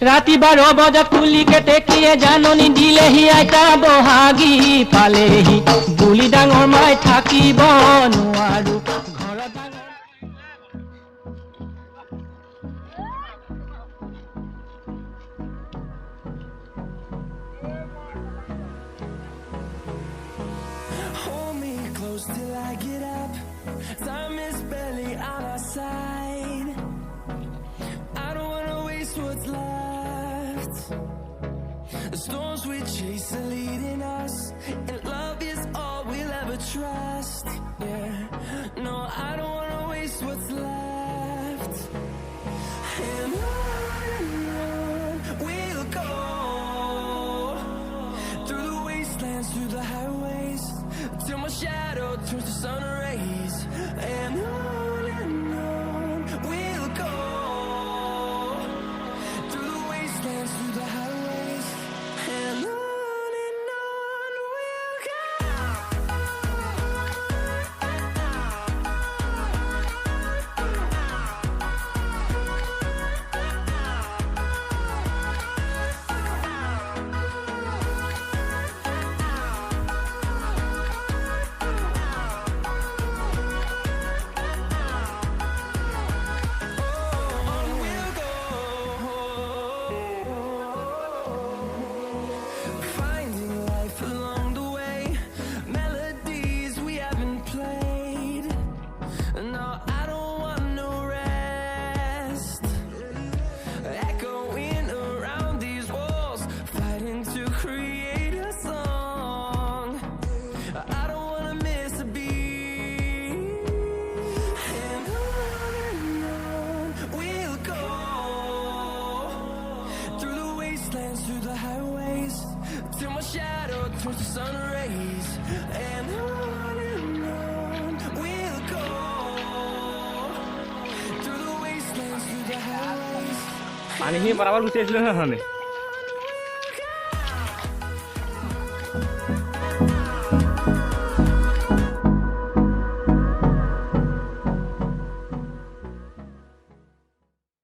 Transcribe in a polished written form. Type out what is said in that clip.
राति 12 बजात कुली केटे किए जाननी दिलेहि आइता बहागी पालेहि बुली डाঙर माय থাকিব নোৱাৰো ঘৰত Hold me close till I get up. Time is barely on our side. I don't wanna waste what's left. The storms we chase are leading us, and love is all we'll ever trust. Yeah, no, I don't wanna waste what's left. And on we'll go, through the wastelands, through the highways, till my shadow turns to sun rays. And on we'll go, through the wastelands, through the highways. And on we'll go. On we'll go. Finding life along the way, melodies we haven't played. No, I don't want no rest. Echoing around these walls, fighting to create a song. I don't wanna miss a beat. And on we'll go, through the wastelands, through the highways, till my shadow turns to sun rays. And on we'll go, through the wastelands, through the highways. পানীখিনি বৰাবৰ Gucci আহিছিলে নহয়